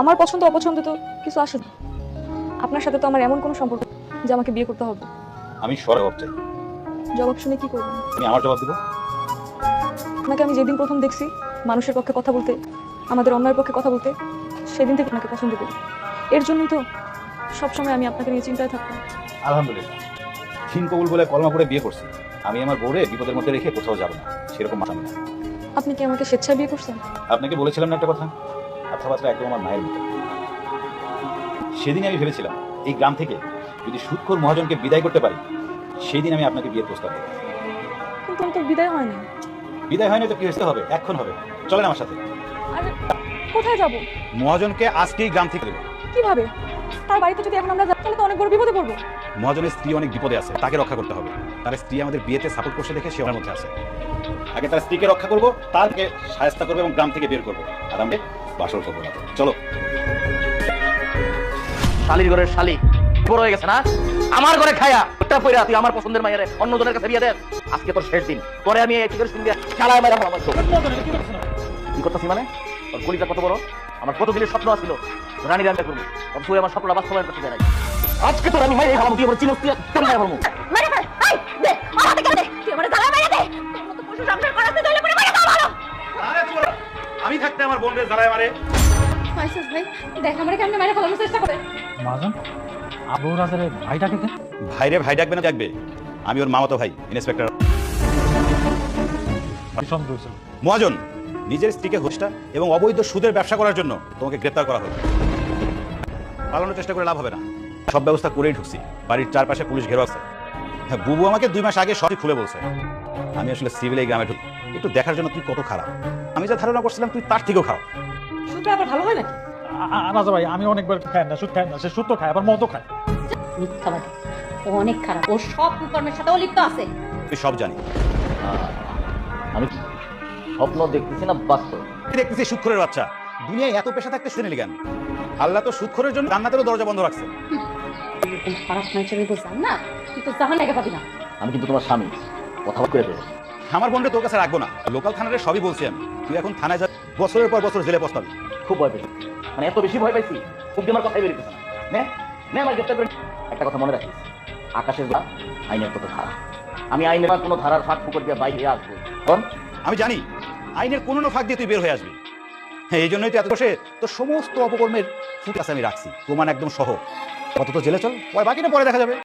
আমার পছন্দ অপছন্দ তো কিছু আসে না। আপনার সাথে তো আমার এমন কোনো সম্পর্ক নেই যে আমাকে বিয়ে করতে হবে। আমি জবাব চাই। জবাব শুনে কি করবেন? আমি আমার জবাব দেবো। আপনাকে আমি যেদিন প্রথম দেখছি মানুষের পক্ষে কথা বলতে, আমাদের অন্যায়ের পক্ষে কথা বলতে, সেদিন থেকে আপনাকে পছন্দ করি। এর জন্যই তো সবসময় আমি আপনাকে নিয়ে চিন্তায় থাকতাম। আলহামদুলিল্লাহ, দিন কবুল বলে কলমা পড়ে বিয়ে করছি। আমি আমার বউরে বিপদের মধ্যে রেখে কোথাও যাবো না, সেরকম মাথা না। আপনি কি আমাকে স্বেচ্ছায় বিয়ে করছেন? আপনাকে বলেছিলাম না একটা কথা, কথাবার্তা একদম আমার মায়ের মতো। সেদিন আমি ভেবেছিলাম এই গ্রাম থেকে যদি সুদখোর মহাজনকে বিদায় করতে পারি, সেই দিন আমি আপনাকে বিয়ের প্রস্তাব দেবো। কিন্তু আমি তো বিদায় হয়নি। বিদায় হয়নি তো কি হতে হবে, এখন হবে। চলেন আমার সাথে। আরে কোথায় যাব? মহাজনকে আজকেই গ্রাম থেকে দেবো। কিভাবে? তার বাড়িতে যদি এখন আমরা যাই তাহলে তো অনেক বড় বিপদে পড়বো। মহাজনের স্ত্রী অনেক বিপদে আছে, তাকে রক্ষা করতে হবে। তার স্ত্রী আমাদের বিয়েতে সাপোর্ট করছে দেখে সে আমার মধ্যে আছে। আগে তার স্ত্রীকে রক্ষা করবো, তারকে সাহায্য করবো এবং গ্রাম থেকে বের করবো। আর আমি বাসর করবো না। চলো। শালির ঘরের শালি বড় হয়ে গেছে না? আমার ঘরে খায়া ওটা পয়রা তুই আমার পছন্দের মায়ের অন্যজনের কাছে বিয়ে দেন। আজকে তোর শেষ দিন, পরে আমি কি করে শুনবি? শালায় মারা আমার কি করতেছি মানে? তোর কলিজা কত বড়, আমার কত দিনের স্বপ্ন আছিল রানী রান্না করবো, তবে তুই আমার স্বপ্নটা বাস্তবায়ন করতে দেয়। আজকে তোর আমি মাইরে খাবো, তুই আমার চিনস, তুই তোর মায়ের বলবো মেরে ফেল। এই দে আমার হাতে কেন দে, তুই আমারে জ্বালা মেরে দে। তোর মতো পশু সংসার করাতে দইলে পরে মেরে খাওয়া ভালো। আরে চলো, আমি থাকতে আমার বোনরে জ্বালায় মারে। মাইসুস ভাই দেখ আমারে কেমনে মেরে ফেলানোর চেষ্টা করে। মাজন আবু রাজারে ভাইটাকে কেন? ভাইরে ভাই ডাকবে না ডাকবে, আমি ওর মামাতো ভাই ইন্সপেক্টর সন্দেহ হয়েছিল। মহাজন নিজের স্ত্রীকে হত্যা এবং অবৈধ সুদের ব্যবসা করার জন্য তোমাকে গ্রেফতার করা হলো। পালানোর চেষ্টা করে লাভ হবে না, সব ব্যবস্থা করেই ঢুকছি। বাড়ির চারপাশে পুলিশ ঘেরো আছে। হ্যাঁ, বুবু আমাকে 2 মাস আগে সবই খুলে বলছে। আমি আসলে সিভিল এই গ্রামে ঢুকি একটু দেখার জন্য তুই কত খারাপ। আমি যা ধারণা করছিলাম তুই তার থেকেও খাও। শুনতে আবার ভালো হয় নাকি? রাজা ভাই আমি অনেকবার খাই না, সুদ খাই না, সে সুদ তো খায় আবার মদও খায়। মিথ্যাবাদী, ও অনেক খারাপ, ও সব কুকর্মের সাথে ও লিপ্ত আছে। তুই সব জানি। আমি কি স্বপ্ন দেখতেছি না বাস্তব? দেখতেছি সুদখোরের বাচ্চা, দুনিয়ায় এত পেশা থাকতে শুনে জ্ঞান। আল্লাহ তো সুদখোরের জন্য জান্নাতেরও দরজা বন্ধ রাখছে। এরকম খারাপ মানুষের বুঝলাম না, তুই তো জাহান নাকি পাবি না। আমি কিন্তু তোমার স্বামী, কথা করে দেবো। আমার বোনটা তোর কাছে রাখবো না। লোকাল থানারে সবই বলছি আমি। তুই এখন থানায় যা, বছরের পর বছর জেলে পস্তাবি। খুব ভয় পেয়েছি, মানে এত বেশি ভয় পাইছি খুব আমার কথাই বেরিয়েছে না। নে নে আমার গ্রেফতার করে। একটা কথা মনে রাখিস, আকাশের যা আইনের কত ধারা। আমি আইনের কোনো ধারার ফাঁক ফুকর দিয়ে বাইরে আসবো। কোন আমি জানি আইনের কোনো না ফাঁক দিয়ে তুই বের হয়ে আসবি। হ্যাঁ, এই জন্যই তো এত বসে তোর সমস্ত অপকর্মের ফুটেজ আমি রাখছি, প্রমাণ একদম সহ। কত তো জেলে চল, বাকিটা পরে দেখা যাবে।